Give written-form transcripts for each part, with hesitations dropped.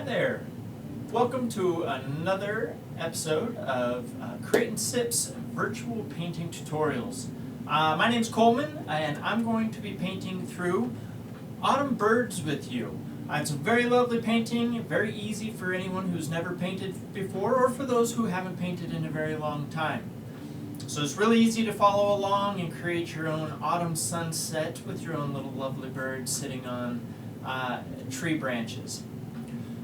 there. Welcome to another episode of Create and Sip's virtual painting tutorials. My name's Coleman, and I'm going to be painting through autumn birds with you. It's a very lovely painting, very easy for anyone who's never painted before or for those who haven't painted in a very long time. So it's really easy to follow along and create your own autumn sunset with your own little lovely bird sitting on tree branches.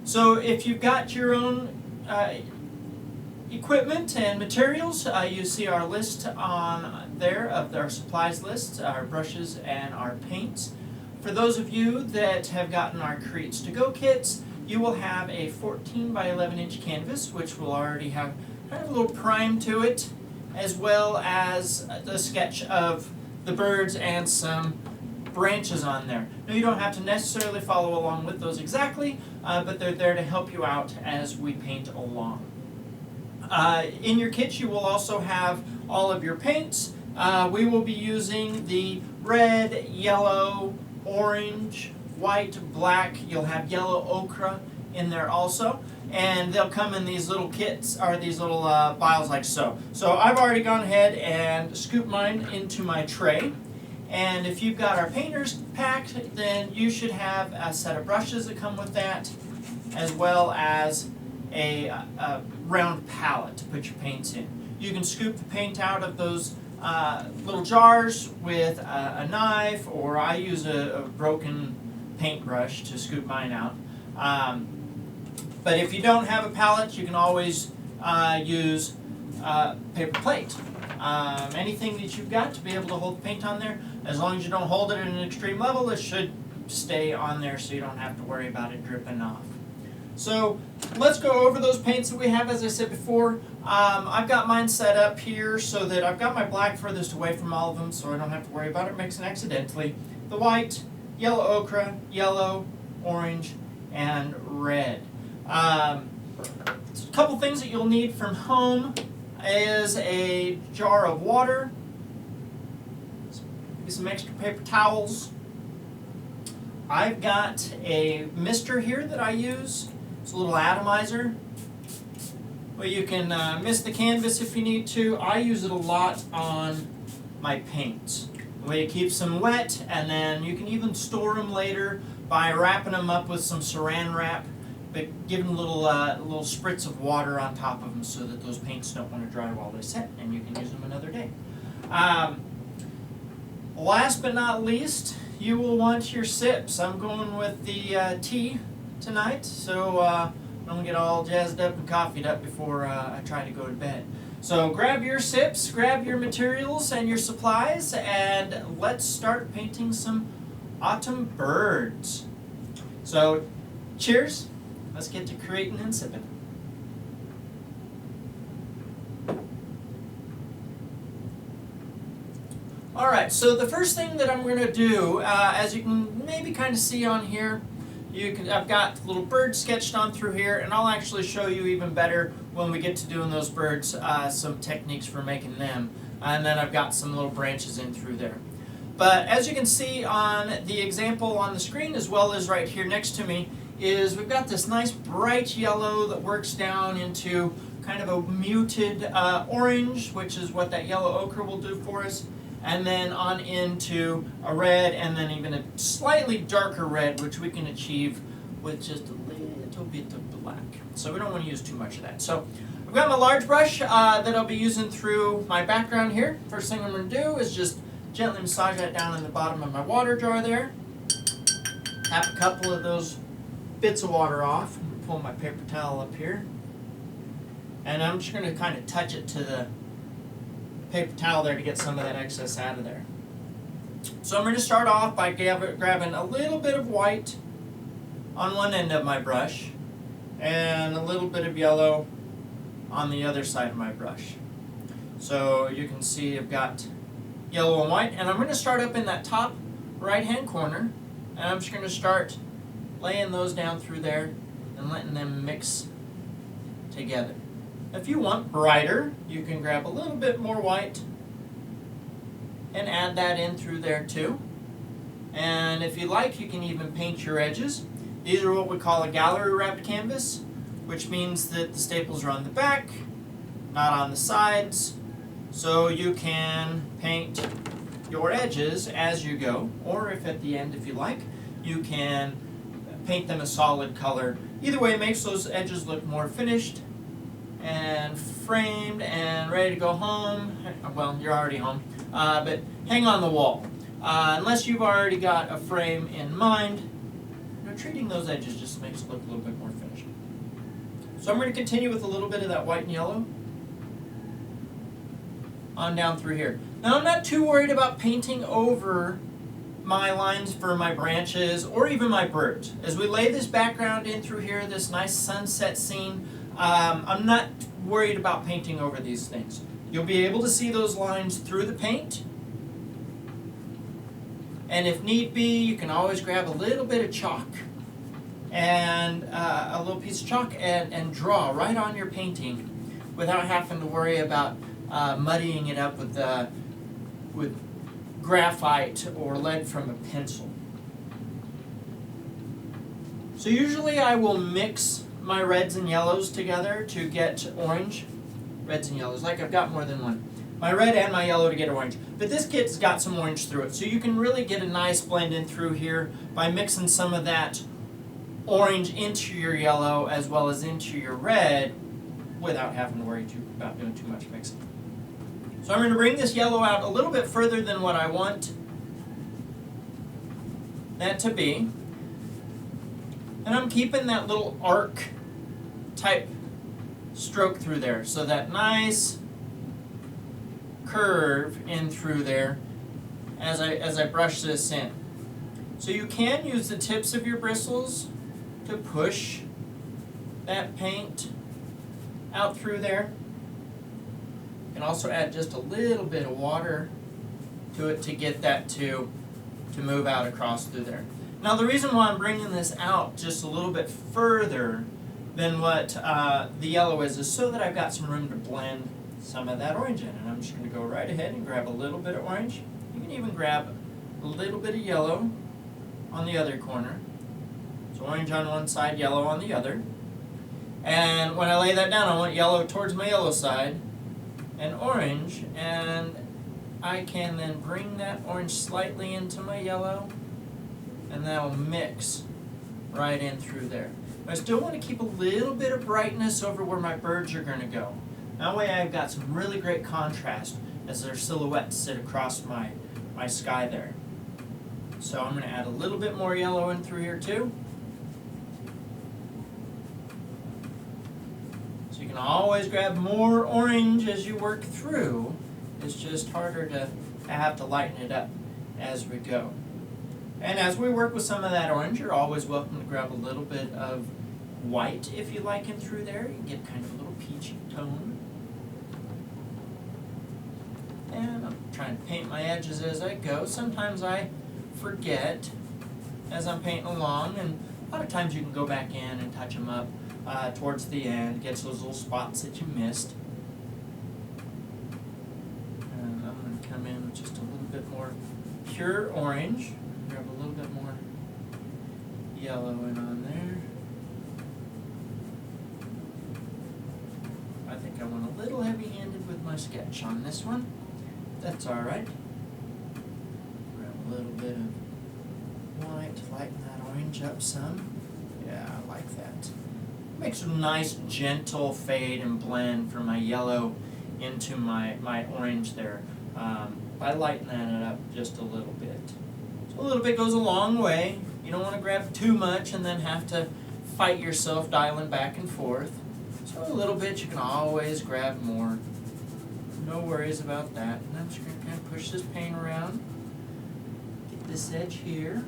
So if you've got your own equipment and materials, you see our list on there of our supplies list, our brushes and our paints. For those of you that have gotten our Creates to Go kits, you will have a 14 by 11 inch canvas, which will already have kind of a little prime to it, as well as the sketch of the birds and some branches on there. Now, you don't have to necessarily follow along with those exactly, but they're there to help you out as we paint along. In your kit, you will also have all of your paints. We will be using the red, yellow, orange, white, black. You'll have yellow ochre in there also. And they'll come in these little kits, or these little vials like so. So I've already gone ahead and scooped mine into my tray. And if you've got our painter's pack, then you should have a set of brushes that come with that, as well as a round palette to put your paints in. You can scoop the paint out of those little jars with a knife, or I use a broken paintbrush to scoop mine out. But if you don't have a palette, you can always use paper plate. Anything that you've got to be able to hold the paint on there, as long as you don't hold it at an extreme level, it should stay on there so you don't have to worry about it dripping off. So let's go over those paints that we have. As I said before, I've got mine set up here so that I've got my black furthest away from all of them, so I don't have to worry about it mixing accidentally. The white, yellow ochre, yellow, orange, and red. A couple things that you'll need from home is a jar of water, some extra paper towels. I've got a mister here that I use. It's a little atomizer. Well, you can mist the canvas if you need to. I use it a lot on my paints. The way it keeps them wet, and then you can even store them later by wrapping them up with some saran wrap, but giving a little spritz of water on top of them so that those paints don't want to dry while they set, and you can use them another day. Last but not least, you will want your sips. I'm going with the tea tonight, so I don't get all jazzed up and coffeeed up before I try to go to bed. So grab your sips, grab your materials and your supplies, and let's start painting some autumn birds. So cheers. Let's get to creating and sipping. Alright, so the first thing that I'm going to do, as you can maybe kind of see on here, I've got little birds sketched on through here, and I'll actually show you even better when we get to doing those birds, some techniques for making them. And then I've got some little branches in through there. But as you can see on the example on the screen, as well as right here next to me, is we've got this nice bright yellow that works down into kind of a muted orange, which is what that yellow ochre will do for us, and then on into a red, and then even a slightly darker red, which we can achieve with just a little bit of black. So we don't want to use too much of that. So I've got my large brush that I'll be using through my background here. First thing I'm going to do is just gently massage that down in the bottom of my water jar there. Tap a couple of those bits of water off. I'm going to pull my paper towel up here, and I'm just going to kind of touch it to the paper towel there to get some of that excess out of there. So I'm going to start off by grabbing a little bit of white on one end of my brush and a little bit of yellow on the other side of my brush. So you can see I've got yellow and white, and I'm going to start up in that top right hand corner, and I'm just going to start laying those down through there and letting them mix together. If you want brighter, you can grab a little bit more white and add that in through there too. And if you like, you can even paint your edges. These are what we call a gallery wrapped canvas, which means that the staples are on the back, not on the sides, so you can paint your edges as you go, or if at the end, if you like, you can paint them a solid color. Either way, it makes those edges look more finished and framed and ready to go home. Well, you're already home, but hang on the wall. Unless you've already got a frame in mind, treating those edges just makes it look a little bit more finished. So I'm going to continue with a little bit of that white and yellow on down through here. Now I'm not too worried about painting over my lines for my branches or even my birds. As we lay this background in through here, this nice sunset scene, I'm not worried about painting over these things. You'll be able to see those lines through the paint. And if need be, you can always grab a little bit of chalk and a little piece of chalk and draw right on your painting without having to worry about muddying it up with graphite or lead from a pencil. So usually I will mix my reds and yellows together to get orange. Reds and yellows, like I've got more than one. My red and my yellow to get orange. But this kit's got some orange through it. So you can really get a nice blend in through here by mixing some of that orange into your yellow as well as into your red without having to worry about doing too much mixing. So I'm going to bring this yellow out a little bit further than what I want that to be. And I'm keeping that little arc type stroke through there. So that nice curve in through there as I brush this in. So you can use the tips of your bristles to push that paint out through there. You can also add just a little bit of water to it to get that to move out across through there. Now the reason why I'm bringing this out just a little bit further than what the yellow is so that I've got some room to blend some of that orange in. And I'm just going to go right ahead and grab a little bit of orange. You can even grab a little bit of yellow on the other corner. So orange on one side, yellow on the other. And when I lay that down, I want yellow towards my yellow side and orange. And I can then bring that orange slightly into my yellow, and that'll mix right in through there. But I still want to keep a little bit of brightness over where my birds are going to go. That way I've got some really great contrast as their silhouettes sit across my sky there. So I'm going to add a little bit more yellow in through here too. So you can always grab more orange as you work through. It's just harder to have to lighten it up as we go. And as we work with some of that orange, you're always welcome to grab a little bit of white if you like in through there. You can get kind of a little peachy tone. And I'm trying to paint my edges as I go. Sometimes I forget as I'm painting along, and a lot of times you can go back in and touch them up towards the end, get those little spots that you missed. And I'm going to come in with just a little bit more pure orange. Grab a little bit more yellow in on there. I think I went a little heavy-handed with my sketch on this one. That's alright. Grab a little bit of white, lighten that orange up some. Yeah, I like that. Makes a nice gentle fade and blend from my yellow into my orange there. By lightening it up just a little bit. So a little bit goes a long way. You don't want to grab too much and then have to fight yourself dialing back and forth. So a little bit, you can always grab more. No worries about that. And I'm just going to kind of push this paint around. Get this edge here.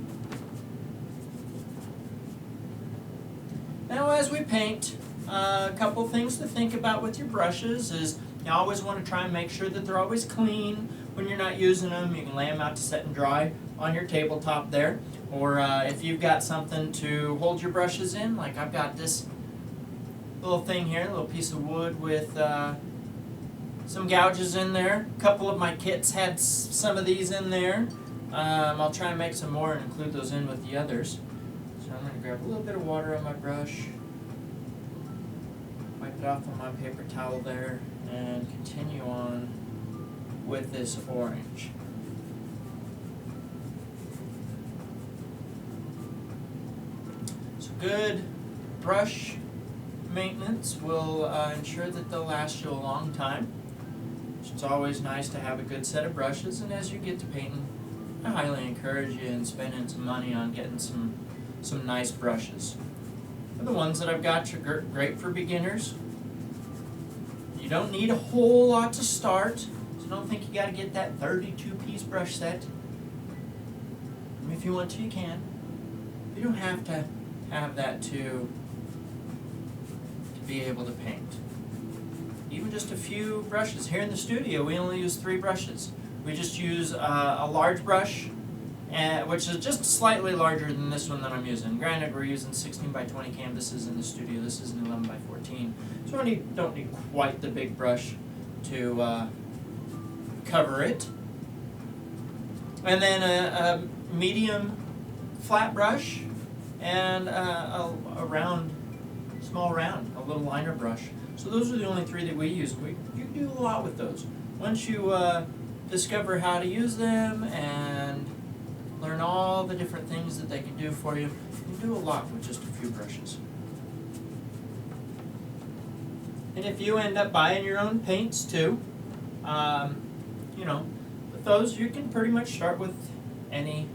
Now as we paint, a couple things to think about with your brushes is you always want to try and make sure that they're always clean when you're not using them. You can lay them out to set and dry on your tabletop there. Or if you've got something to hold your brushes in, like I've got this little thing here, a little piece of wood with some gouges in there. A couple of my kits had some of these in there. I'll try and make some more and include those in with the others. So I'm going to grab a little bit of water on my brush, wipe it off on my paper towel there, and continue on with this orange. So good brush maintenance will ensure that they'll last you a long time. It's always nice to have a good set of brushes, and as you get to painting, I highly encourage you in spending some money on getting some nice brushes. The ones that I've got are great for beginners. You don't need a whole lot to start, so don't think you got to get that 32-piece brush set. If you want to, you can. You don't have to have that to be able to paint. Even just a few brushes. Here in the studio, we only use 3 brushes. We just use a large brush, which is just slightly larger than this one that I'm using. Granted, we're using 16 by 20 canvases in the studio. This is an 11 by 14. So we don't need quite the big brush to cover it. And then a medium flat brush and a small round, a little liner brush. So those are the only 3 that we use. You can do a lot with those. Once you discover how to use them and learn all the different things that they can do for you, you can do a lot with just a few brushes. And if you end up buying your own paints too, with those you can pretty much start with any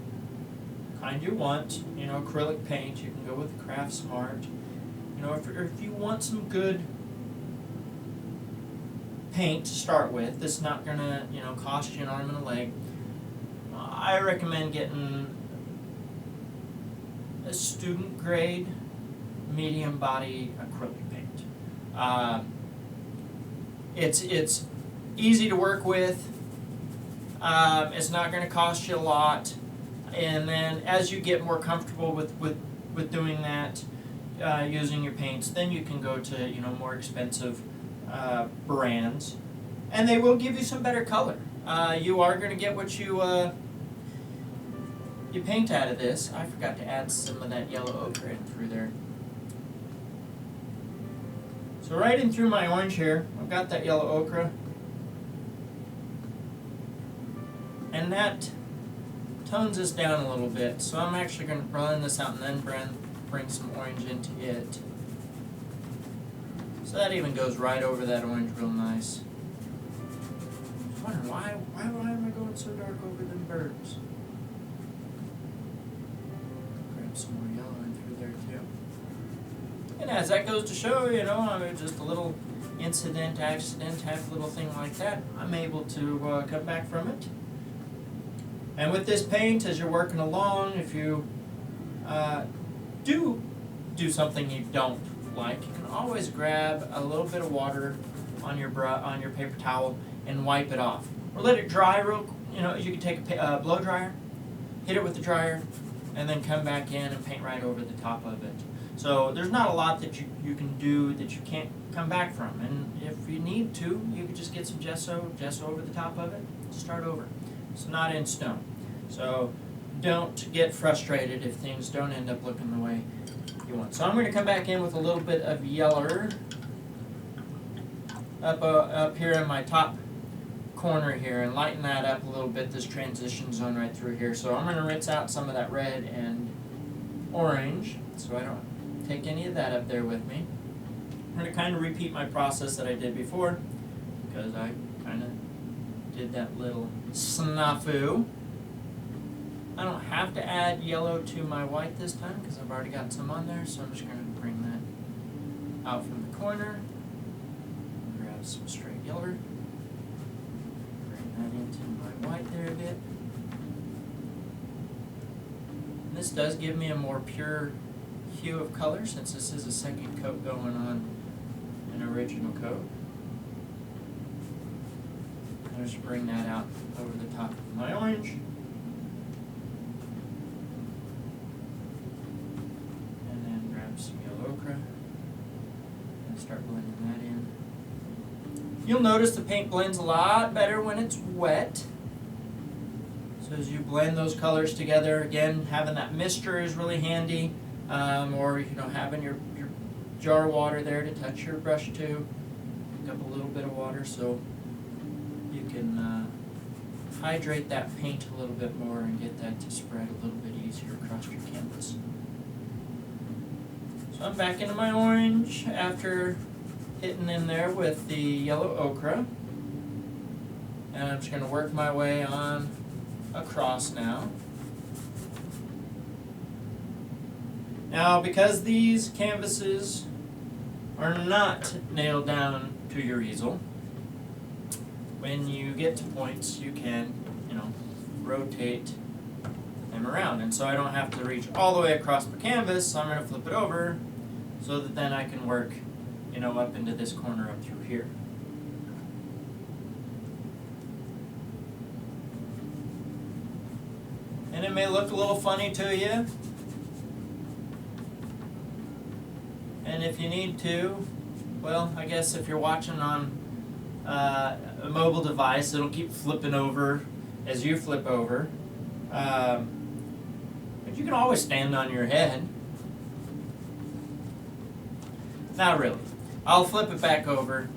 kind you want. Acrylic paint, you can go with Craft Smart. If you want some good paint to start with, that's not gonna cost you an arm and a leg, I recommend getting a student grade medium body acrylic paint. It's easy to work with. It's not going to cost you a lot, and then as you get more comfortable with doing that, using your paints, then you can go to more expensive brands, and they will give you some better color. You are going to get what you paint out of this. I forgot to add some of that yellow ochre in through there. So right in through my orange here, I've got that yellow ochre, and that tones this down a little bit. So I'm actually going to blend this out and then bring some orange into it. So that even goes right over that orange real nice. I was wondering why am I going so dark over them birds? Grab some more yellow in through there too. And as that goes to show, just a little accident type little thing like that, I'm able to come back from it. And with this paint, as you're working along, if you do something you don't like, you can always grab a little bit of water on your paper towel and wipe it off, or let it dry real. You can take a blow dryer, hit it with the dryer, and then come back in and paint right over the top of it. So there's not a lot that you can do that you can't come back from, and if you need to, you could just get some gesso over the top of it, start over. It's not in stone. So don't get frustrated if things don't end up looking the way you want. So I'm going to come back in with a little bit of yeller up here in my top corner here and lighten that up a little bit, this transition zone right through here. So I'm going to rinse out some of that red and orange so I don't take any of that up there with me. I'm going to kind of repeat my process that I did before because I kind of did that little snafu. I don't have to add yellow to my white this time because I've already got some on there, so I'm just going to bring that out from the corner, grab some straight yeller, bring that into my white there a bit. And this does give me a more pure hue of color since this is a second coat going on an original coat. I'll just bring that out over the top of my orange. Some yellow ochre and start blending that in. You'll notice the paint blends a lot better when it's wet. So as you blend those colors together, again, having that mixture is really handy. or having your jar of water there to touch your brush to. Pick up a little bit of water so you can hydrate that paint a little bit more and get that to spread a little bit easier across your canvas. So I'm back into my orange after hitting in there with the yellow ochre. And I'm just going to work my way on across now. Now, because these canvases are not nailed down to your easel, when you get to points, you can, rotate them around. And so I don't have to reach all the way across the canvas, so I'm going to flip it over so that then I can work, up into this corner up through here. And it may look a little funny to you. And if you need to, well, I guess if you're watching on a mobile device, it'll keep flipping over as you flip over. But you can always stand on your head. Not really. I'll flip it back over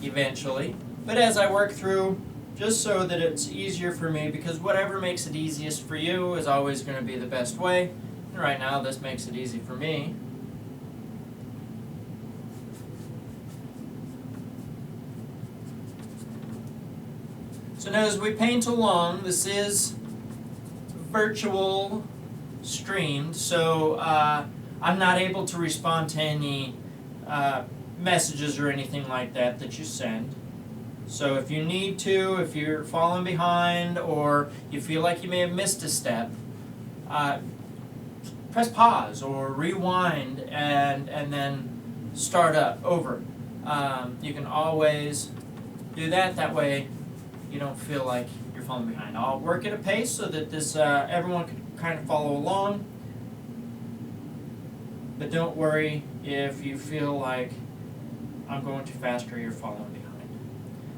eventually. But as I work through, just so that it's easier for me, because whatever makes it easiest for you is always going to be the best way. And right now, this makes it easy for me. So now as we paint along, this is virtual streamed, so I'm not able to respond to any messages or anything like that you send. So if you need to, if you're falling behind or you feel like you may have missed a step, press pause or rewind and then start up over. You can always do that. That way you don't feel like you're falling behind. I'll work at a pace so that this everyone can kind of follow along. But don't worry if you feel like I'm going too fast or you're falling behind.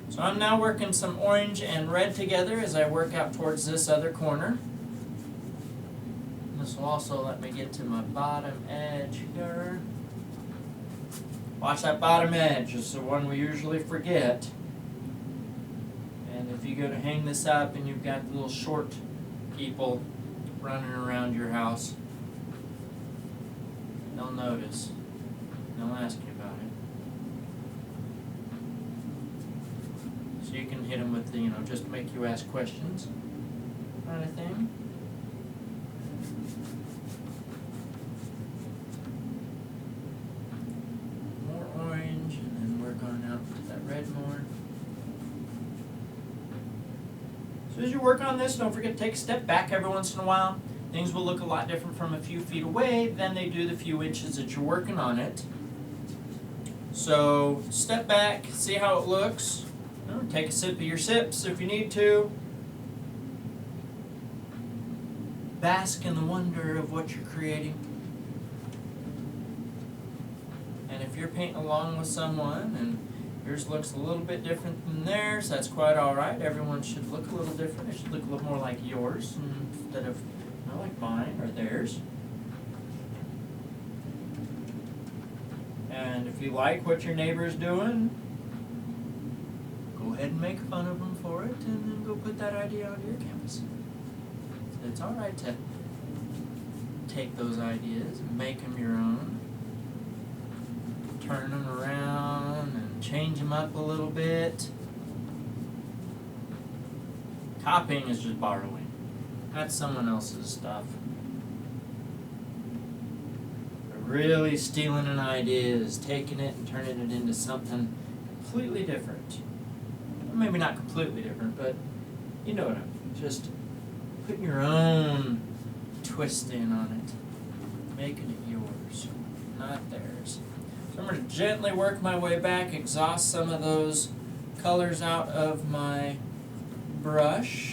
So I'm now working some orange and red together as I work out towards this other corner. This will also let me get to my bottom edge here. Watch that bottom edge, it's the one we usually forget. And if you go to hang this up and you've got little short people running around your house, they'll notice. They'll ask you about it. So you can hit them with the, just to make you ask questions kind of thing. More orange, and then work on out to that red more. So as you work on this, don't forget to take a step back every once in a while. Things will look a lot different from a few feet away than they do the few inches that you're working on it. So step back, see how it looks. Take a sip of your sips if you need to. Bask in the wonder of what you're creating. And if you're painting along with someone and yours looks a little bit different than theirs, that's quite alright. Everyone should look a little different. It should look a little more like yours instead of like mine or theirs. And if you like what your neighbor's doing, go ahead and make fun of them for it and then go put that idea onto your canvas. It's alright to take those ideas and make them your own. Turn them around and change them up a little bit. Copying is just borrowing. That's someone else's stuff. But really stealing an idea is taking it and turning it into something completely different. Or maybe not completely different, but you know what I mean. Just putting your own twist in on it. Making it yours, not theirs. So I'm going to gently work my way back, exhaust some of those colors out of my brush.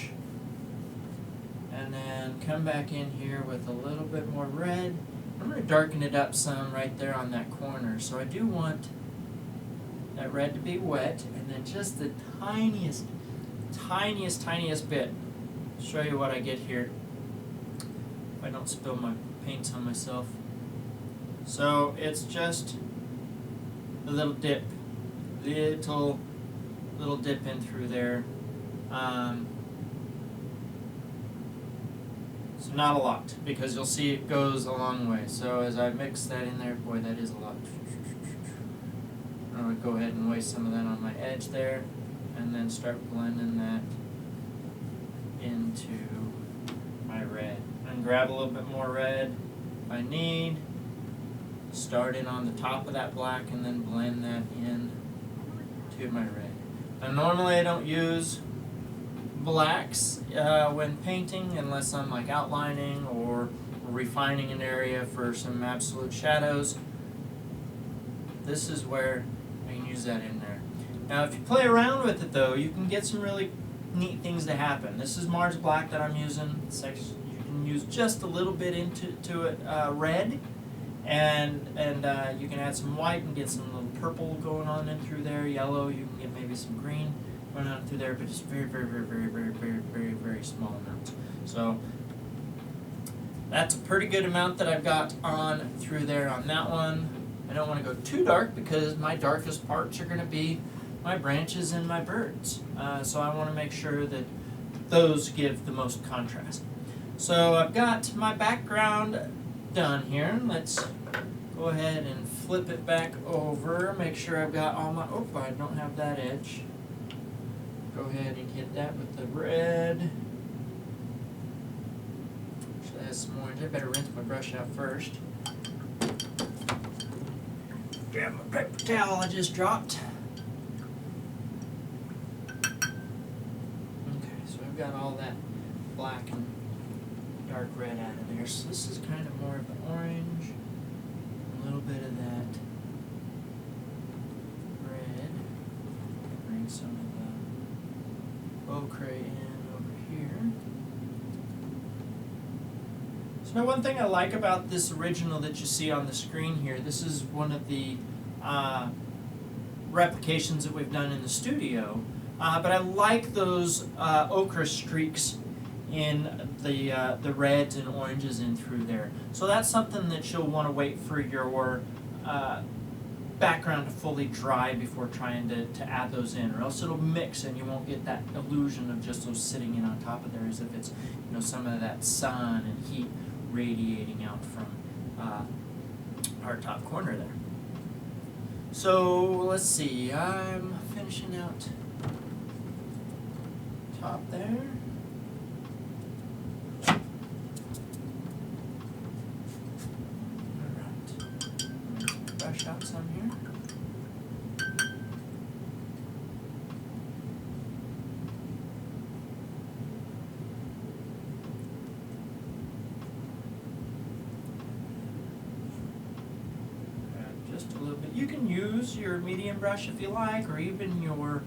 And then come back in here with a little bit more red. I'm going to darken it up some right there on that corner. So I do want that red to be wet, and then just the tiniest bit. Show you what I get here. If I don't spill my paints on myself. So it's just a little dip, little dip in through there. So not a lot, because you'll see it goes a long way. So as I mix that in there, boy, that is a lot. I'm going to go ahead and waste some of that on my edge there, and then start blending that into my red. And grab a little bit more red if I need. Start in on the top of that black and then blend that in to my red. Now normally I don't use blacks when painting unless I'm like outlining or refining an area for some absolute shadows. This is where I can use that in there. Now if you play around with it though, you can get some really neat things to happen. This is Mars Black that I'm using. It's actually, you can use just a little bit into it red, and you can add some white and get some little purple going on in through there, yellow. You can get maybe some green going on through there, but just very small amounts. So that's a pretty good amount that I've got on through there on that one. I don't want to go too dark because my darkest parts are going to be my branches and my birds. So I want to make sure that those give the most contrast. So I've got my background done here. Let's go ahead and flip it back over. Make sure I've got all my, oh, I don't have that edge. Go ahead and hit that with the red. Actually, that's some orange. I better rinse my brush out first. Grab my paper towel I just dropped. Okay, so I've got all that black and dark red out of there. So this is kind of more of the orange, a little bit of that red. Bring some of the ochre in over here. So now one thing I like about this original that you see on the screen here, this is one of the replications that we've done in the studio, but I like those ochre streaks in the reds and oranges in through there. So that's something that you'll want to wait for your background to fully dry before trying to add those in, or else it'll mix and you won't get that illusion of just those sitting in on top of there as if it's, you know, some of that sun and heat radiating out from our top corner there. So let's see, I'm finishing out top there. Brush out some here. Just a little bit. You can use your medium brush if you like, or even your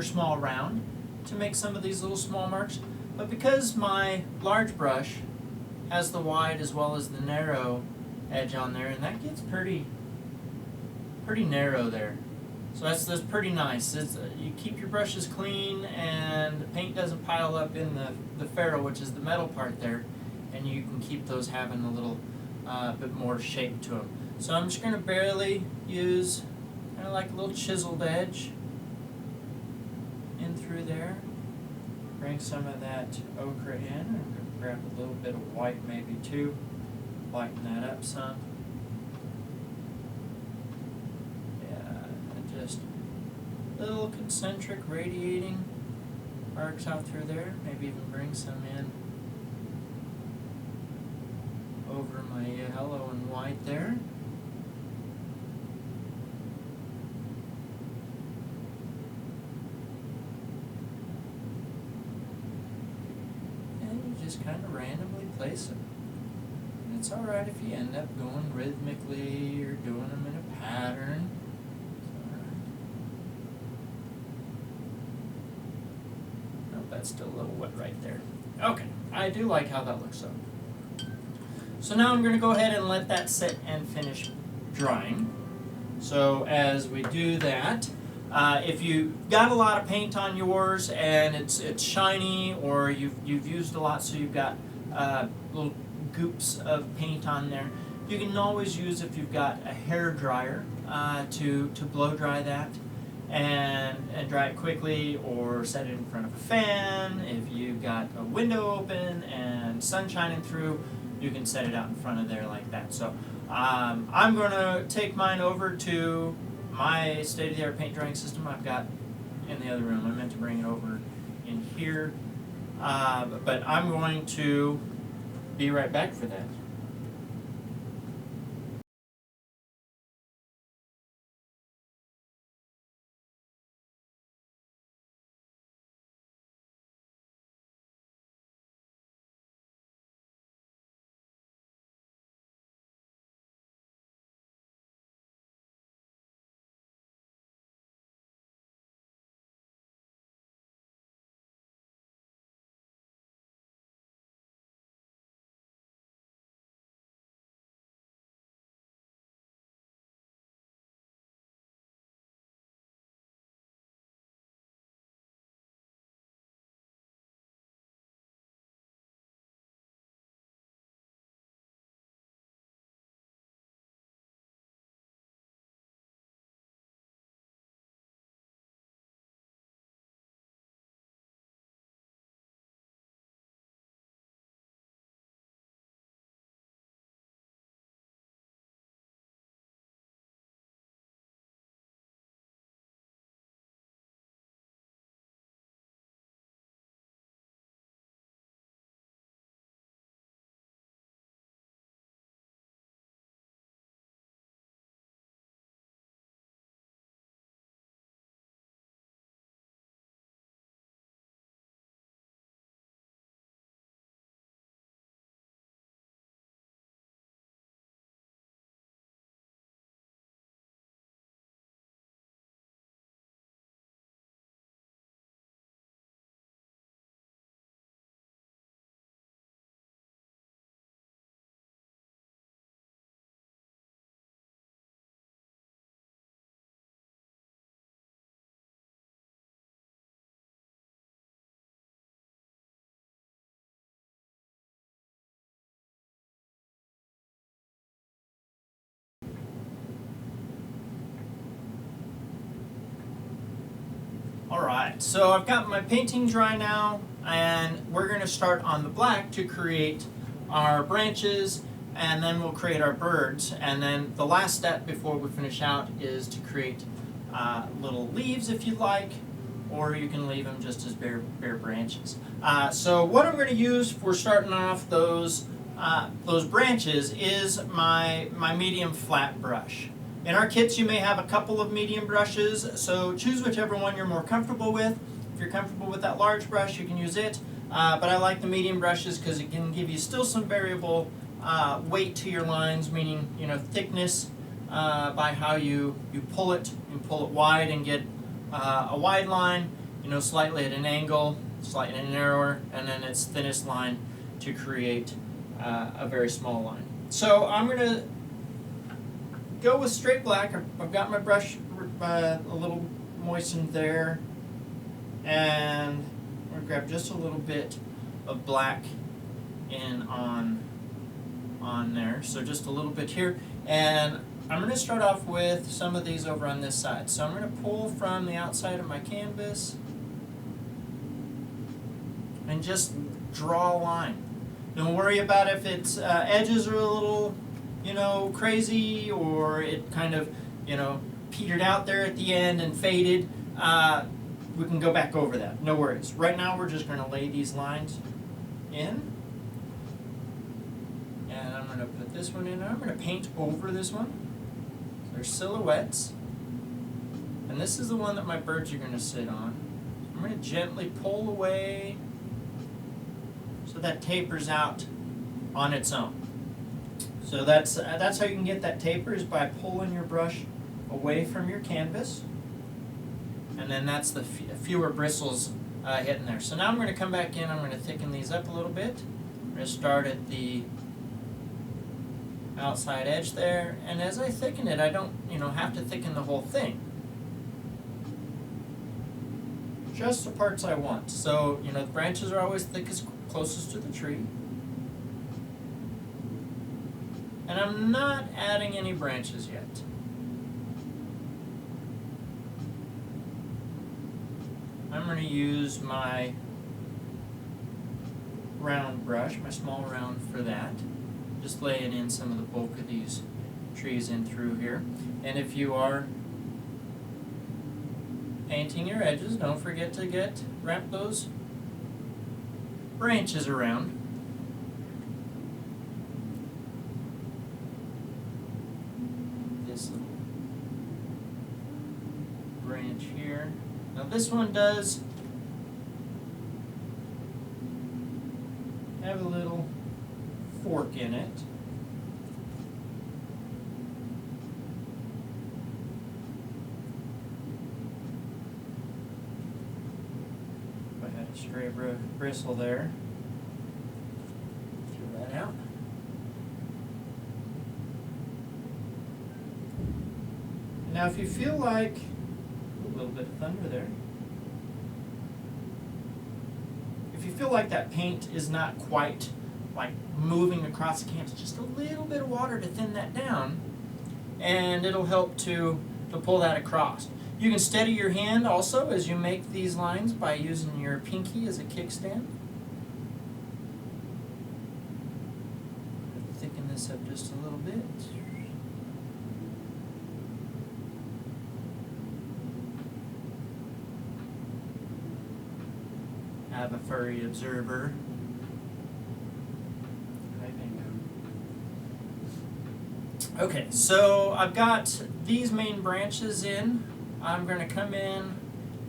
small round to make some of these little small marks. But because my large brush has the wide as well as the narrow edge on there, and that gets pretty narrow there. So that's pretty nice. You keep your brushes clean and the paint doesn't pile up in the ferrule, which is the metal part there, and you can keep those having a little bit more shape to them. So I'm just going to barely use kind of like a little chiseled edge in through there. Bring some of that ochre in, and grab a little bit of white maybe too. Lighten that up some. Yeah, just little concentric radiating arcs out through there. Maybe even bring some in over my yellow and white there. And you just kind of randomly place them. And it's alright if you end up going rhythmically or doing them in a pattern. Nope, that's still a little wet right there. Okay, I do like how that looks though. So now I'm going to go ahead and let that sit and finish drying. So as we do that, if you got a lot of paint on yours and it's shiny, or you've used a lot, so you've got little goops of paint on there. You can always use, if you've got a hair dryer, to blow dry that and dry it quickly, or set it in front of a fan. If you've got a window open and sun shining through, you can set it out in front of there like that. So I'm going to take mine over to my state-of-the-art paint drying system I've got in the other room. I meant to bring it over in here, but I'm going to be right back for that. Alright, so I've got my painting dry now, and we're going to start on the black to create our branches, and then we'll create our birds. And then the last step before we finish out is to create little leaves if you'd like, or you can leave them just as bare branches. So what I'm going to use for starting off those branches is my medium flat brush. In our kits, you may have a couple of medium brushes, so choose whichever one you're more comfortable with. If you're comfortable with that large brush, you can use it, but I like the medium brushes because it can give you still some variable weight to your lines, meaning thickness by how you pull it. You pull it wide and get a wide line, slightly at an angle, slightly narrower, and then its thinnest line to create a very small line. So I'm going to go with straight black. I've got my brush a little moistened there, and I'm going to grab just a little bit of black in on there, so just a little bit here, and I'm going to start off with some of these over on this side. So I'm going to pull from the outside of my canvas and just draw a line. Don't worry about if its edges are a little crazy, or it kind of, petered out there at the end and faded. We can go back over that, no worries. Right now we're just going to lay these lines in. And I'm going to put this one in there. I'm going to paint over this one. So they're silhouettes. And this is the one that my birds are going to sit on. I'm going to gently pull away so that tapers out on its own. So that's how you can get that taper, is by pulling your brush away from your canvas, and then that's the fewer bristles hitting there. So now I'm going to come back in. I'm going to thicken these up a little bit. I'm going to start at the outside edge there, and as I thicken it, I don't have to thicken the whole thing. Just the parts I want. So the branches are always thickest, closest to the tree. And I'm not adding any branches yet. I'm going to use my round brush, my small round for that. Just laying in some of the bulk of these trees in through here. And if you are painting your edges, don't forget to wrap those branches around. This little branch here. Now this one does have a little fork in it. If I had a stray bristle there, throw that out. Now if you feel like a little bit of thunder there. If you feel like that paint is not quite like moving across the canvas, just a little bit of water to thin that down, and it'll help to pull that across. You can steady your hand also as you make these lines by using your pinky as a kickstand. Thicken this up just a little bit. Have a furry observer. Okay, so I've got these main branches in. I'm going to come in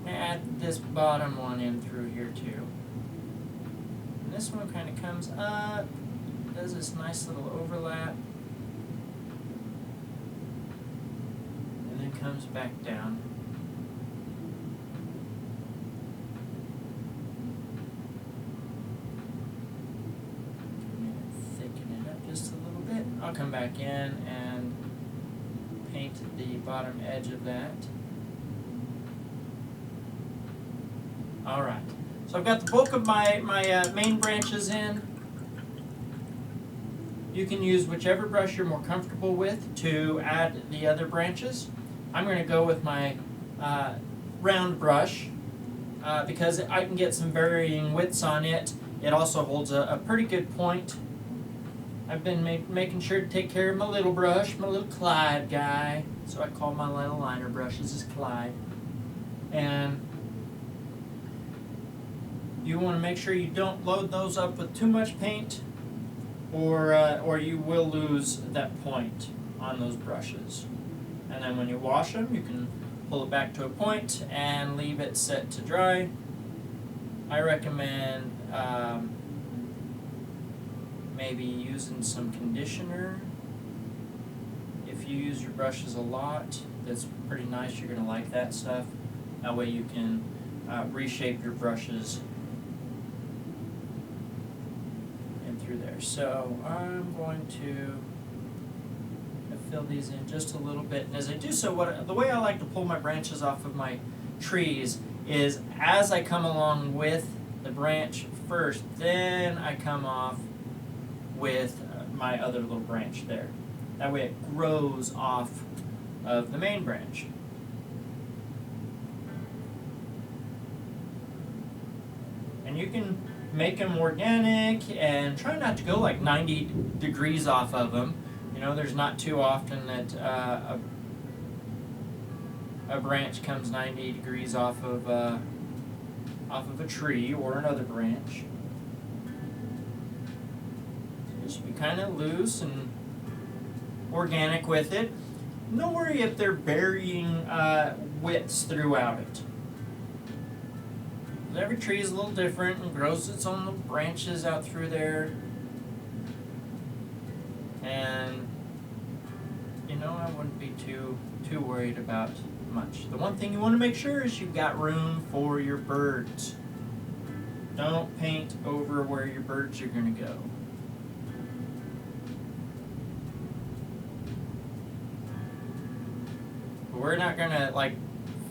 and add this bottom one in through here too. And this one kind of comes up, does this nice little overlap, and then comes back down. I'll come back in and paint the bottom edge of that. Alright, so I've got the bulk of my main branches in. You can use whichever brush you're more comfortable with to add the other branches. I'm going to go with my round brush because I can get some varying widths on it. It also holds a pretty good point. I've been making sure to take care of my little brush, my little Clyde guy. So I call my little liner brushes as Clyde. And you want to make sure you don't load those up with too much paint, or you will lose that point on those brushes. And then when you wash them, you can pull it back to a point and leave it set to dry. I recommend maybe using some conditioner. If you use your brushes a lot, that's pretty nice. You're going to like that stuff. That way you can reshape your brushes in through there. So I'm going to fill these in just a little bit. And as I do so, the way I like to pull my branches off of my trees is as I come along with the branch first, then I come off with my other little branch there. That way it grows off of the main branch. And you can make them organic and try not to go like 90 degrees off of them. You know, there's not too often that a branch comes 90 degrees off of a tree or another branch. Just be kind of loose and organic with it. Don't worry if they're varying widths throughout it. Every tree is a little different and grows its own little branches out through there. And you know, I wouldn't be too worried about much. The one thing you want to make sure is you've got room for your birds. Don't paint over where your birds are going to go. But we're not going to like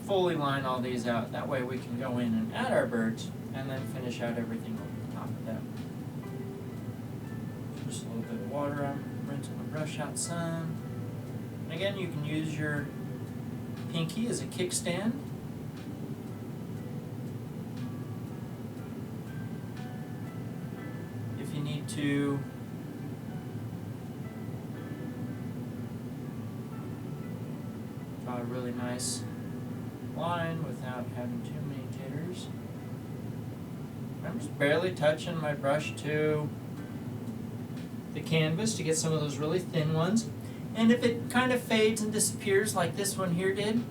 fully line all these out. That way we can go in and add our birds and then finish out everything over the top of them. Just a little bit of water on. rinsing the brush out some. And again, you can use your pinky as a kickstand. If you need to draw a really nice line without having too many jitters. I'm just barely touching my brush to the canvas to get some of those really thin ones. And if it kind of fades and disappears like this one here did,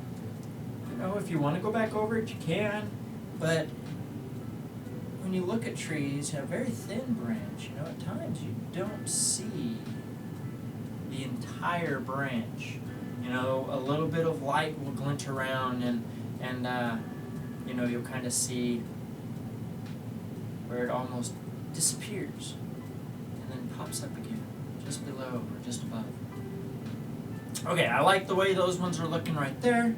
you know, if you want to go back over it, you can. But when you look at trees, a very thin branch, you know, at times you don't see the entire branch. You know, a little bit of light will glint around and you know, you'll kind of see where it almost disappears and then pops up again, just below or just above. Okay, I like the way those ones are looking right there.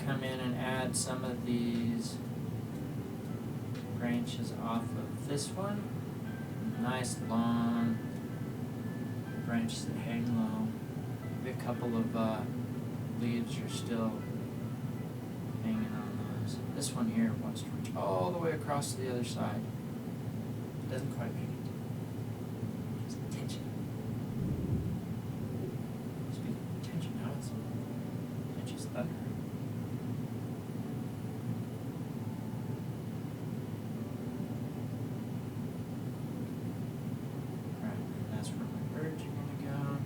Come in and add some of these branches off of this one. Nice long branches that hang low. Maybe a couple of leaves are still hanging on those. This one here wants to reach all the way across to the other side. Doesn't quite make it. Just tension. Speaking of tension, now it's tension's thunder. Alright, and that's where my birds are gonna go.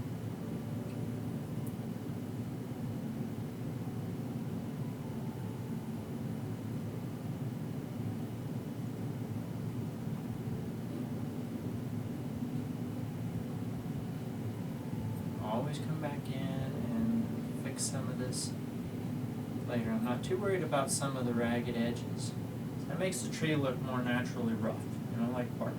Always come back in and fix some of this later. I'm not too worried about some of the ragged edges. That makes the tree look more naturally rough, you know, like bark.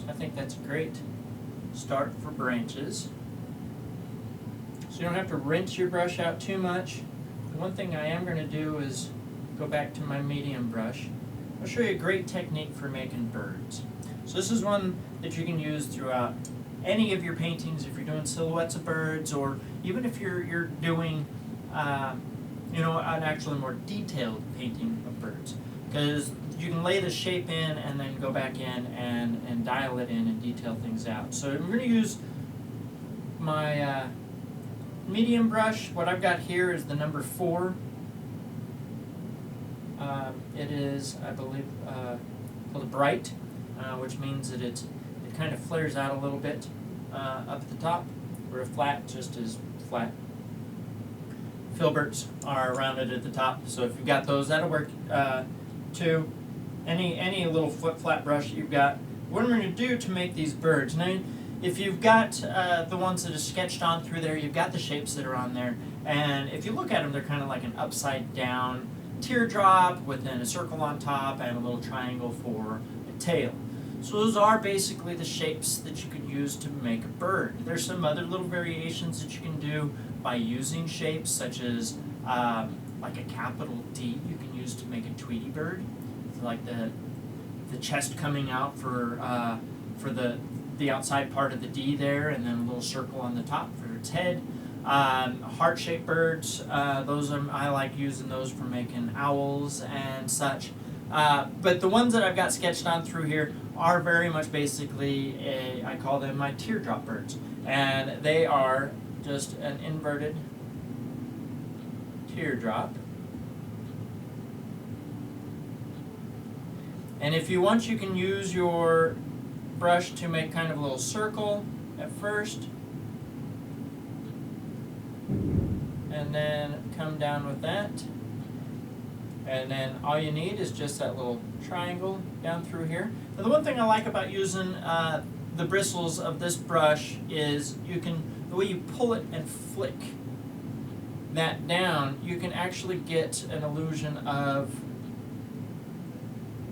I think that's a great start for branches. So you don't have to rinse your brush out too much. The one thing I am going to do is go back to my medium brush. I'll show you a great technique for making birds. So this is one that you can use throughout any of your paintings if you're doing silhouettes of birds, or even if you're doing you know, an actually more detailed painting of birds. Because you can lay the shape in and then go back in and dial it in and detail things out. So I'm going to use my medium brush. What I've got here is the number 4. It is, I believe, called a bright, which means that it kind of flares out a little bit up at the top, where a flat just is flat. Filberts are rounded at the top, so if you've got those, that'll work too. Any little flat brush you've got. What I'm going to do to make these birds, now if you've got the ones that are sketched on through there, you've got the shapes that are on there, and if you look at them, they're kind of like an upside down teardrop with then a circle on top and a little triangle for a tail. So those are basically the shapes that you could use to make a bird. There's some other little variations that you can do by using shapes, such as like a capital D you can use to make a Tweety bird. So like the chest coming out for the outside part of the D there, and then a little circle on the top for its head. Heart-shaped birds, I like using those for making owls and such. But the ones that I've got sketched on through here are very much basically, I call them my teardrop birds. And they are just an inverted teardrop. And if you want, you can use your brush to make kind of a little circle at first. And then come down with that. And then all you need is just that little triangle down through here. Now the one thing I like about using the bristles of this brush is the way you pull it and flick that down, you can actually get an illusion of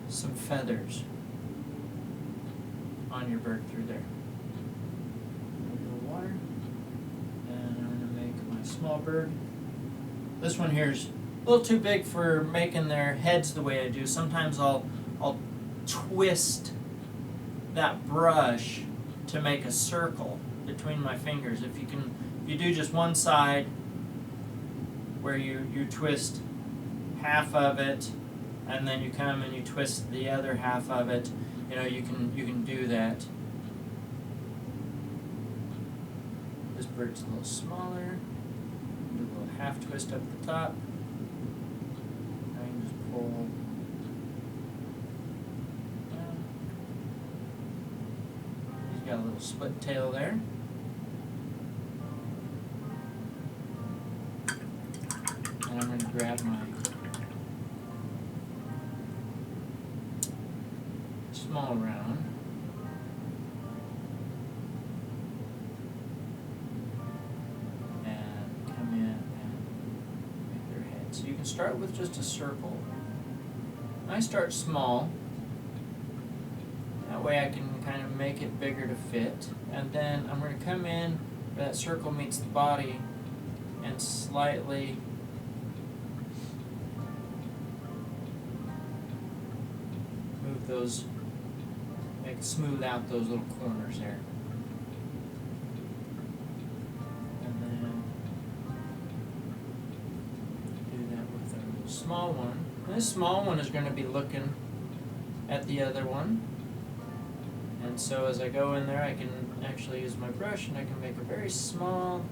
some feathers on your bird through there. A little water, and I'm going to make my small bird. This one here is a little too big for making their heads the way I do. Sometimes I'll twist that brush to make a circle between my fingers. If you do just one side where you twist half of it, and then you come and you twist the other half of it, you can do that. This bird's a little smaller. Do a little half twist up the top. I can just pull down. He's got a little split tail there. And I'm going to grab my small round. And come in and make their head. So you can start with just a circle. I start small. That way I can kind of make it bigger to fit. And then I'm going to come in where that circle meets the body and slightly move those, smooth out those little corners there. And then do that with a little small one. And this small one is going to be looking at the other one. And so as I go in there, I can actually use my brush and I can make a very small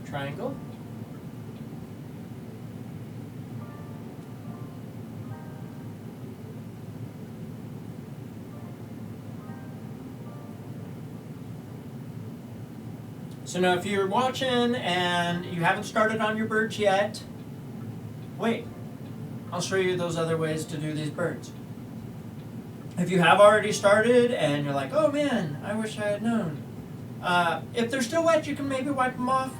triangle. So now if you're watching and you haven't started on your birds yet, wait, I'll show you those other ways to do these birds. If you have already started and you're like, oh man, I wish I had known. If they're still wet, you can maybe wipe them off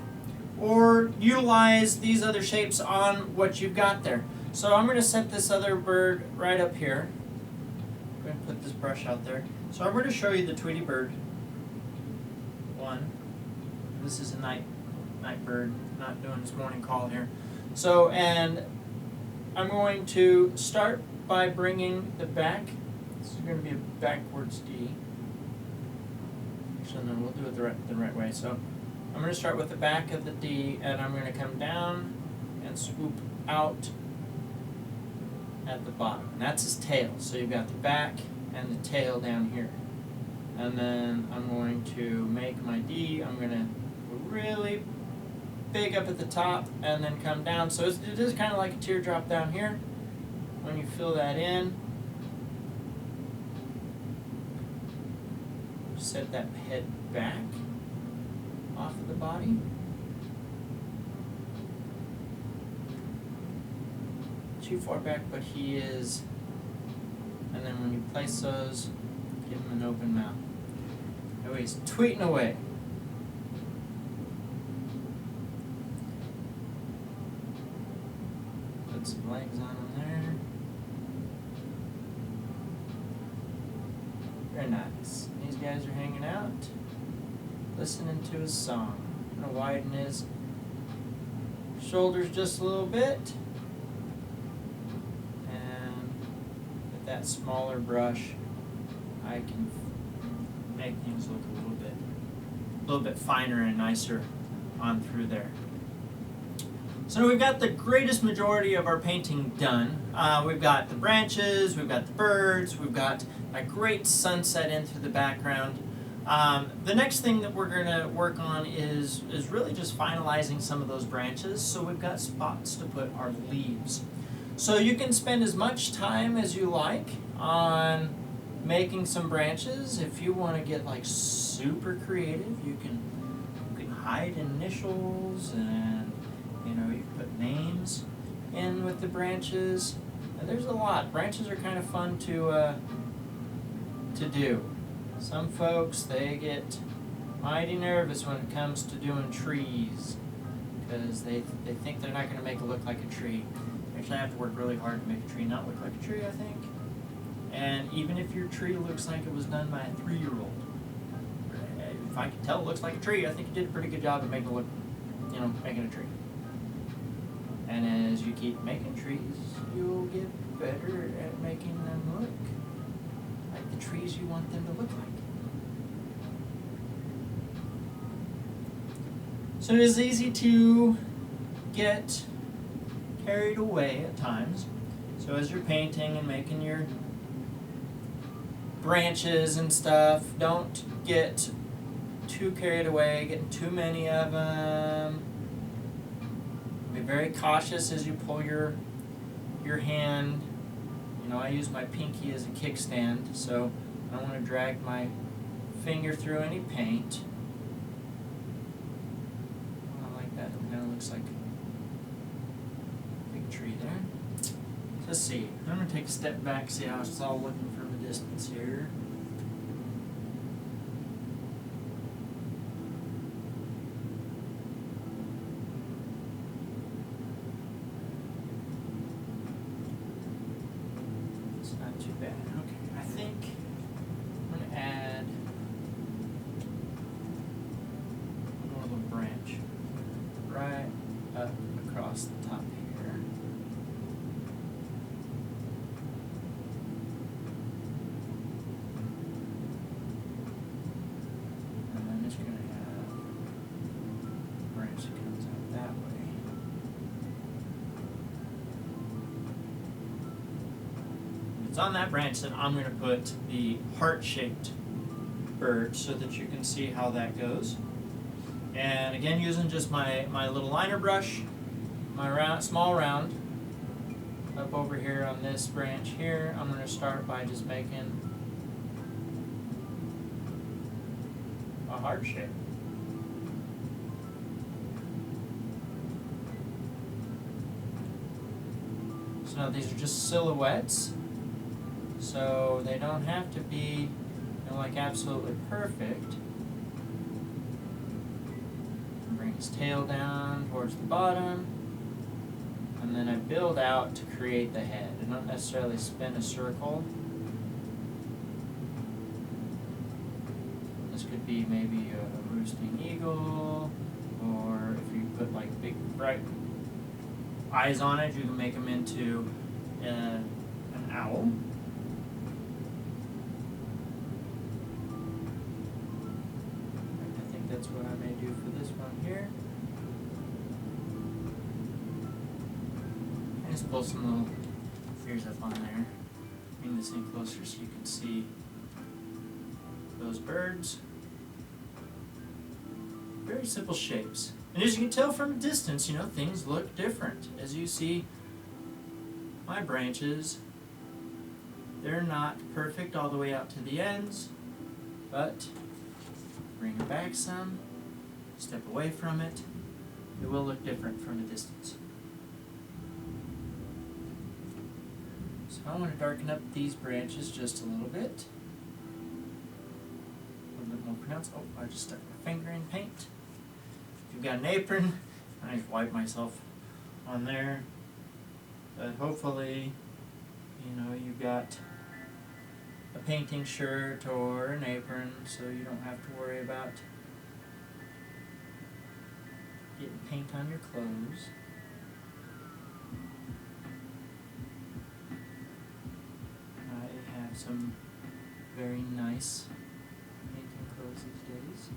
or utilize these other shapes on what you've got there. So I'm going to set this other bird right up here. I'm going to put this brush out there. So I'm going to show you the Tweety bird. One. This is a night bird, not doing his morning call here. So, and I'm going to start by bringing the back. This is going to be a backwards D. Actually, no, we'll do it the right way. So, I'm going to start with the back of the D, and I'm going to come down and swoop out at the bottom. And that's his tail. So you've got the back and the tail down here. And then I'm going to make my D. I'm going to really big up at the top and then come down. So it is kind of like a teardrop down here. When you fill that in, set that head back off of the body. Too far back, but he is. And then when you place those, give him an open mouth. Oh, he's tweeting away. Put some legs on him there. Very nice. These guys are hanging out, listening to his song. I'm going to widen his shoulders just a little bit. And with that smaller brush, I can make things look a little bit finer and nicer on through there. So we've got the greatest majority of our painting done. We've got the branches, we've got the birds, we've got a great sunset in through the background. The next thing that we're going to work on is really just finalizing some of those branches. So we've got spots to put our leaves. So you can spend as much time as you like on making some branches. If you want to get like super creative, you can hide initials, and you can put names in with the branches. And there's a lot. Branches are kind of fun to do. Some folks, they get mighty nervous when it comes to doing trees, because they think they're not going to make it look like a tree. Actually, I have to work really hard to make a tree not look like a tree, I think. And even if your tree looks like it was done by a 3-year-old, if I can tell it looks like a tree, I think you did a pretty good job of making it look, making a tree. And as you keep making trees, you'll get better at making them look like the trees you want them to look like. So it is easy to get carried away at times. So as you're painting and making your branches and stuff, don't get too carried away, getting too many of them. Be very cautious as you pull your hand. I use my pinky as a kickstand, so I don't want to drag my finger through any paint. I like that. It kind of looks like a big tree there. Let's see. I'm going to take a step back, see how it's all looking from a distance here. Not too bad. Okay, I think I'm going to add a little branch right up across the top here. And then it's going to have a branch that comes out that way. It's on that branch that I'm going to put the heart-shaped bird so that you can see how that goes. And again, using just my little liner brush, my small round, up over here on this branch here, I'm going to start by just making a heart shape. So now these are just silhouettes. So they don't have to be like absolutely perfect. Bring his tail down towards the bottom, and then I build out to create the head. I don't necessarily spin a circle. This could be maybe a roosting eagle, or if you put like big bright eyes on it, you can make them into an owl. That's what I may do for this one here. I just pull some little ears up on there. Bring this in closer so you can see those birds. Very simple shapes. And as you can tell from a distance, things look different. As you see my branches, they're not perfect all the way out to the ends, but bring it back some, step away from it, it will look different from a distance. So I want to darken up these branches just a little bit. A little bit more pronounced. Oh, I just stuck my finger in paint. If you've got an apron, I just wipe myself on there. But hopefully, you've got a painting shirt or an apron, so you don't have to worry about getting paint on your clothes. I have some very nice painting clothes these days.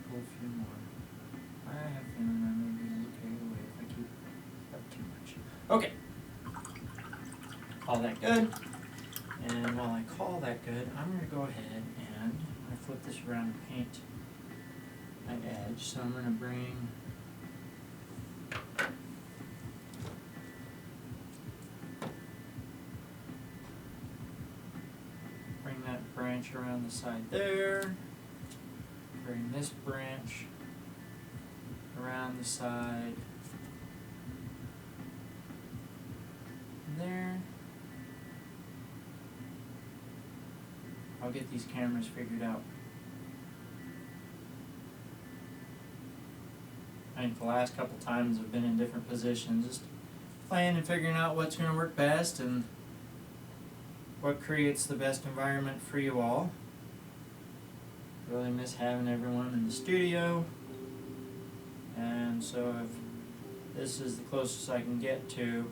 A few more. I have a feeling I may be a little carried away if I keep up too much. Okay. Call that good. And while I call that good, I'm going to go ahead and I'm going to flip this around and paint my edge. So I'm going to bring that branch around the side there. Bring this branch around the side there. I'll get these cameras figured out. I think the last couple times I've been in different positions, just playing and figuring out what's going to work best and what creates the best environment for you all. Really miss having everyone in the studio, and so if this is the closest I can get to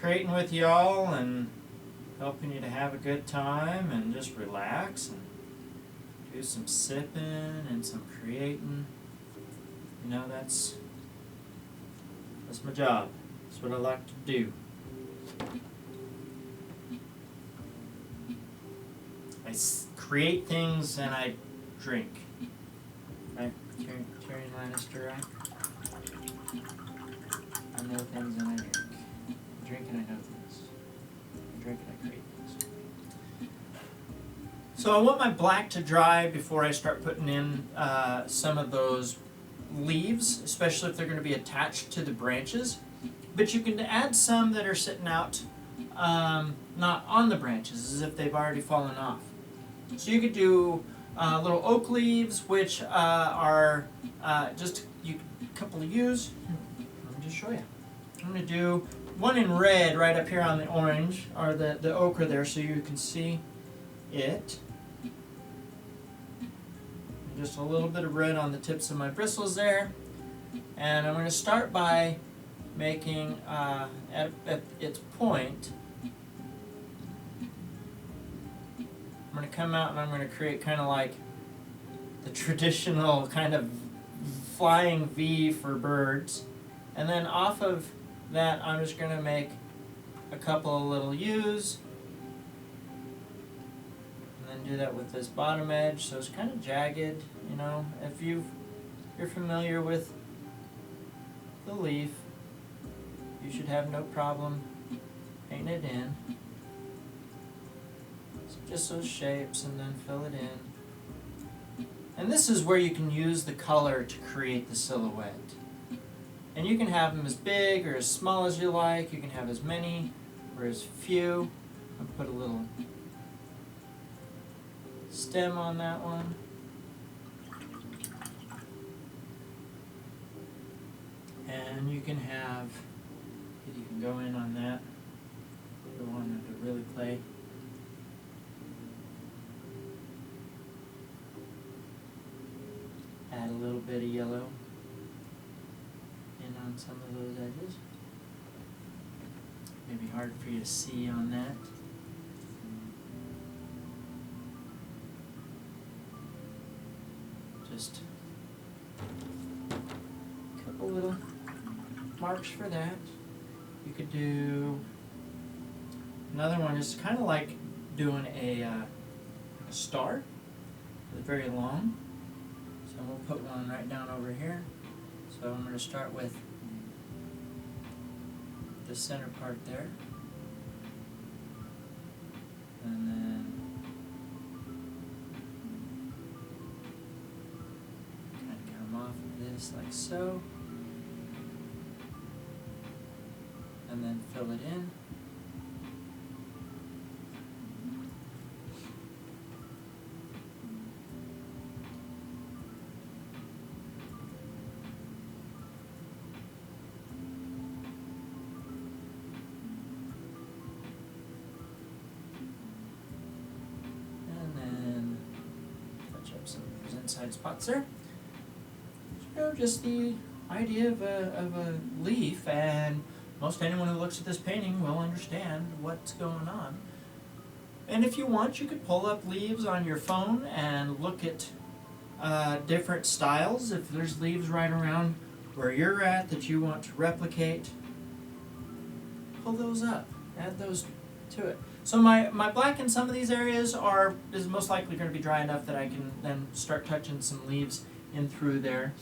creating with y'all and helping you to have a good time and just relax and do some sipping and some creating. You know, that's my job. That's what I like to do. I create things and I drink. Right? Tyrion Lannister, right? I know things and I drink. I drink and I know things. I drink and I create things. So I want my black to dry before I start putting in some of those leaves, especially if they're going to be attached to the branches. But you can add some that are sitting out not on the branches, as if they've already fallen off. So you could do little oak leaves, which are just a couple of use. Let me just show you. I'm going to do one in red right up here on the orange, or the ochre there, so you can see it. Just a little bit of red on the tips of my bristles there. And I'm going to start by making, at its point, I'm going to come out and I'm going to create kind of like the traditional kind of flying V for birds. And then off of that, I'm just going to make a couple of little U's. And then do that with this bottom edge, so it's kind of jagged, you know. If you're familiar with the leaf, you should have no problem painting it in. So just those shapes and then fill it in. And this is where you can use the color to create the silhouette. And you can have them as big or as small as you like. You can have as many or as few. I'll put a little stem on that one. And you can have, you can go in on that if you want to really play. Add a little bit of yellow in on some of those edges. Maybe hard for you to see on that. Just a couple little marks for that. You could do another one, is kind of like doing a star. It's very long. So we'll put one right down over here. So I'm going to start with the center part there. And then kind of come off of this like so. And then fill it in. Inside spots there. So just the idea of a leaf, and most anyone who looks at this painting will understand what's going on. And if you want, you could pull up leaves on your phone and look at different styles. If there's leaves right around where you're at that you want to replicate, pull those up, add those to it. So my black in some of these areas is most likely going to be dry enough that I can then start touching some leaves in through there.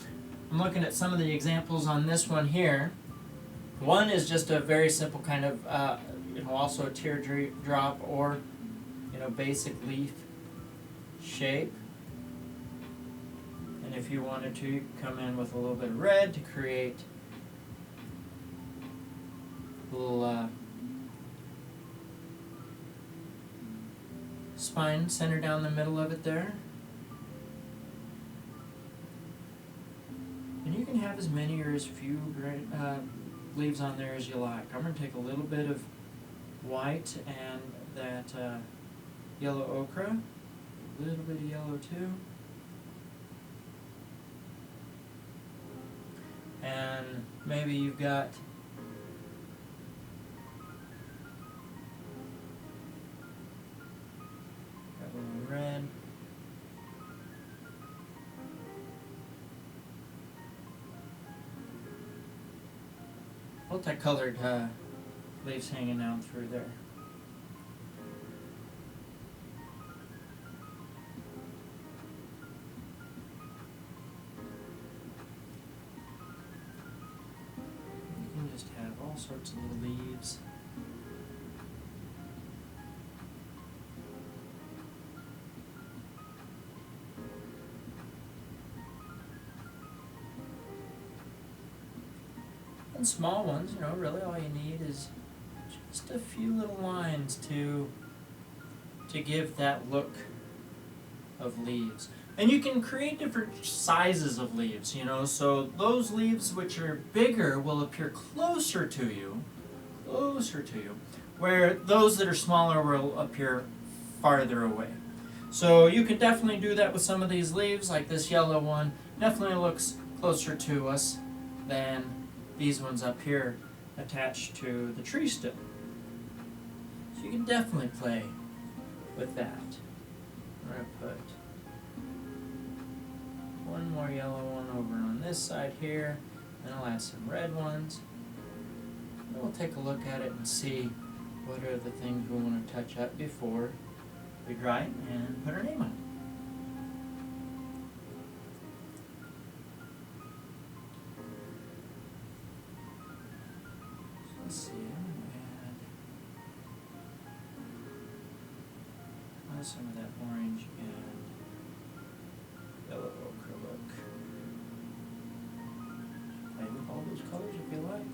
I'm looking at some of the examples on this one here. One is just a very simple kind of, also a teardrop or, basic leaf shape. And if you wanted to, you could come in with a little bit of red to create a little spine center down the middle of it there. And you can have as many or as few leaves on there as you like. I'm going to take a little bit of white and that yellow ochre, a little bit of yellow too. And maybe you've got a little red. Multicolored leaves hanging down through there. You can just have all sorts of little leaves. And small ones, you know, really all you need is just a few little lines to give that look of leaves. And you can create different sizes of leaves, you know, so those leaves which are bigger will appear closer to you, where those that are smaller will appear farther away. So you can definitely do that with some of these leaves, like this yellow one definitely looks closer to us than these ones up here attached to the tree still. So you can definitely play with that. I'm going to put one more yellow one over on this side here, and I'll add some red ones. And we'll take a look at it and see what are the things we want to touch up before we dry it and put our name on it. Let's see, I'm going to add some of that orange and yellow acrylic. Play with all those colors if you like.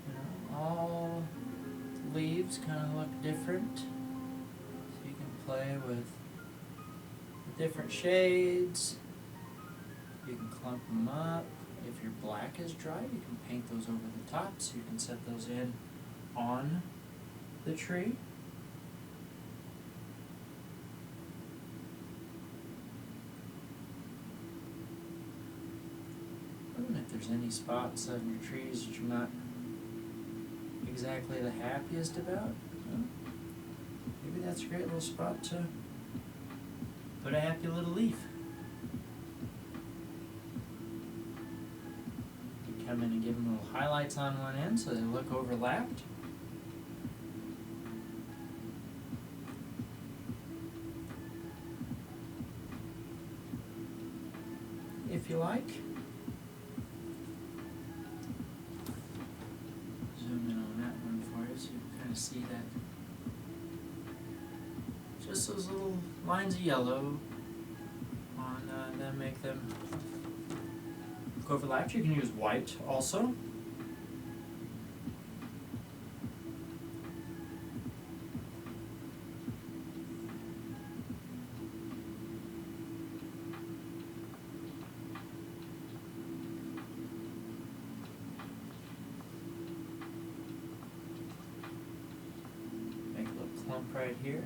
You know, all leaves kind of look different, so you can play with the different shades. You can clump them up. If your black is dry, you can paint those over the top, so you can set those in on the tree. And if there's any spots on your trees that you're not exactly the happiest about, well, maybe that's a great little spot to put a happy little leaf. Come in and give them little highlights on one end so they look overlapped. If you like. Zoom in on that one for you so you can kind of see that. Just those little lines of yellow on them, make them overlapped. You can use white also. Make a little clump right here.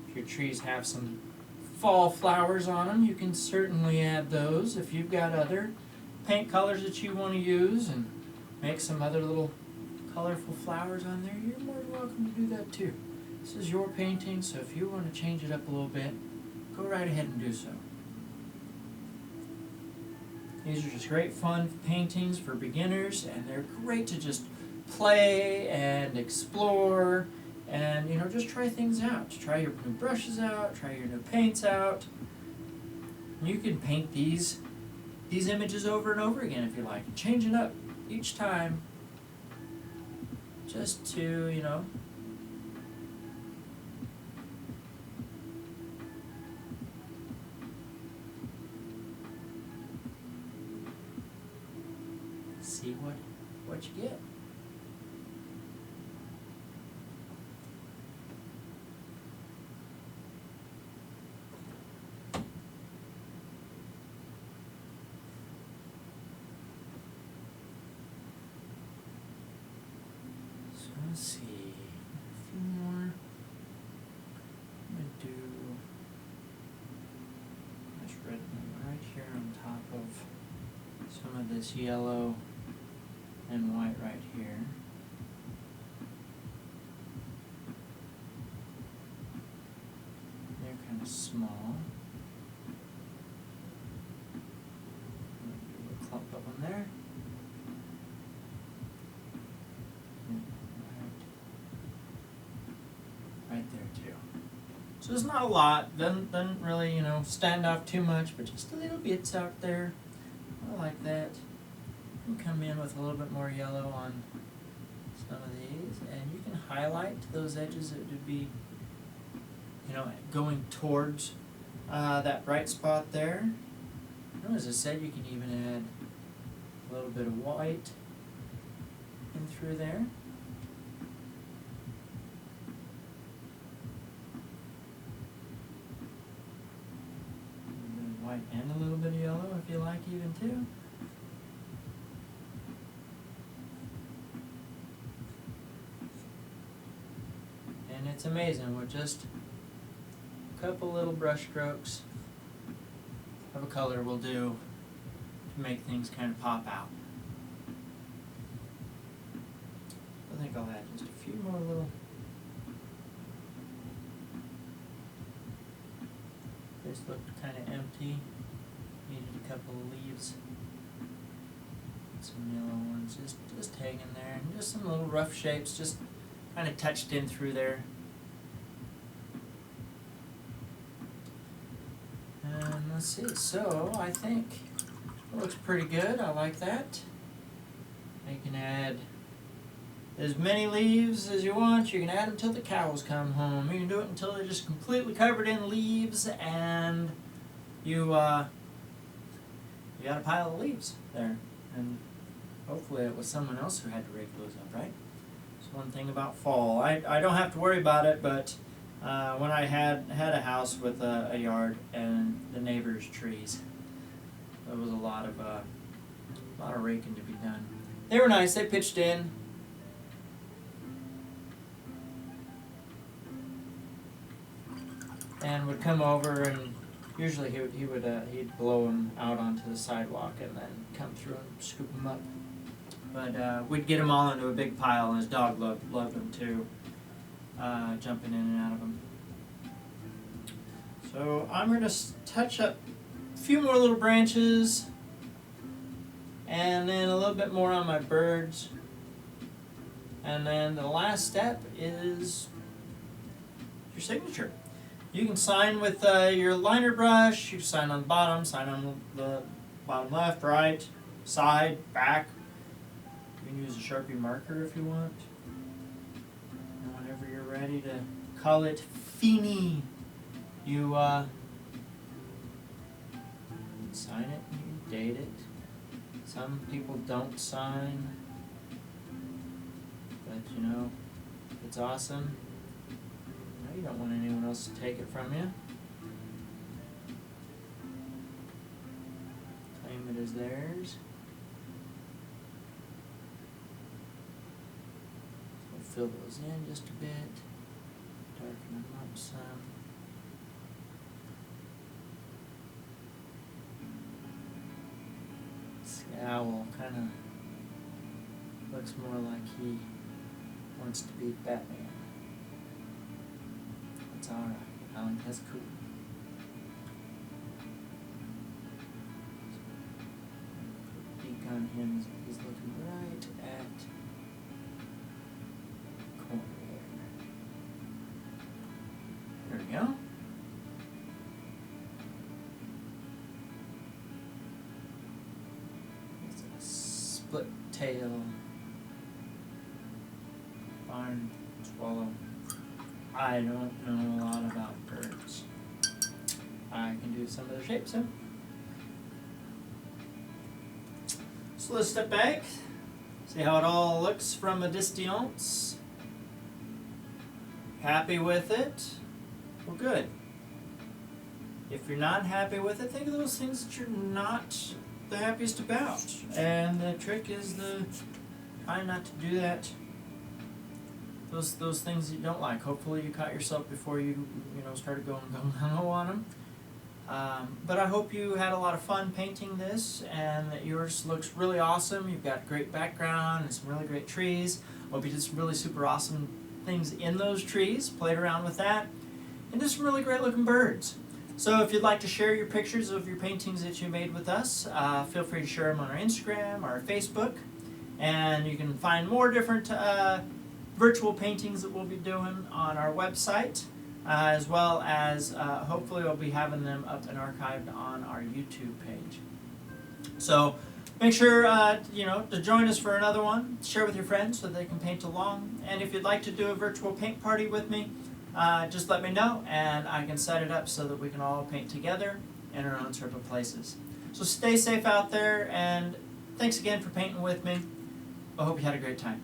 If your trees have some fall flowers on them, you can certainly add those. If you've got other paint colors that you want to use and make some other little colorful flowers on there, you're more than welcome to do that too. This is your painting, so if you want to change it up a little bit, go right ahead and do so. These are just great fun paintings for beginners, and they're great to just play and explore. And, you know, just try things out. Try your new brushes out, try your new paints out. You can paint these images over and over again if you like. Change it up each time just to, you know, see what you get. let's see, a few more. I'm going to do this red one right here on top of some of this yellow and white right here. They're kind of small. Do a clump of them there. Right there too. So there's not a lot. Doesn't really, you know, stand off too much, but just a little bits out there. I like that. You can come in with a little bit more yellow on some of these, and you can highlight those edges that would be, you know, going towards that bright spot there. You know, as I said, you can even add a little bit of white in through there. A little bit of white and a little bit of yellow if you like even too. And it's amazing with just a couple little brush strokes of a color will do to make things kind of pop out. I think I'll add just a few more little. This looked kind of empty. Needed a couple of leaves. Some yellow ones just hanging there, and just some little rough shapes just kind of touched in through there. And let's see, so I think it looks pretty good. I like that. You can add as many leaves as you want. You can add them till the cows come home. You can do it until they're just completely covered in leaves, and you got a pile of leaves there. And hopefully it was someone else who had to rake those up, right? That's one thing about fall. I don't have to worry about it, but when I had a house with a yard and the neighbor's trees, there was a lot of raking to be done. They were nice. They pitched in. And would come over, and usually he'd blow them out onto the sidewalk and then come through and scoop them up. But we'd get them all into a big pile, and his dog loved them too, jumping in and out of them. So I'm going to touch up a few more little branches, and then a little bit more on my birds. And then the last step is your signature. You can sign with your liner brush. You sign on the bottom, sign on the bottom left, right, side, back. You can use a Sharpie marker if you want. And whenever you're ready to call it fini, you sign it and you date it. Some people don't sign, but you know, it's awesome. You don't want anyone else to take it from you. Claim it as theirs. We'll fill those in just a bit. Darken them up some. This owl kind of looks more like he wants to be Batman. It's alright. I think that's cool. Peek on him. He's looking right at the corner there. There we go. It's a split tail barn swallow. I don't know a lot about birds. I can do some of the shapes though. So let's step back, see how it all looks from a distance. Happy with it? Well, good. If you're not happy with it, think of those things that you're not the happiest about. And the trick is try not to do that those things that you don't like. Hopefully you caught yourself before you started going gung-ho on them. But I hope you had a lot of fun painting this and that yours looks really awesome. You've got great background and some really great trees. Hope you did some really super awesome things in those trees, played around with that, and did some really great looking birds. So if you'd like to share your pictures of your paintings that you made with us, feel free to share them on our Instagram or our Facebook. And you can find more different virtual paintings that we'll be doing on our website. As well as hopefully we'll be having them up and archived on our YouTube page. So make sure to join us for another one. Share with your friends so they can paint along. And if you'd like to do a virtual paint party with me, just let me know and I can set it up so that we can all paint together in our own separate places. So stay safe out there, and thanks again for painting with me. I hope you had a great time.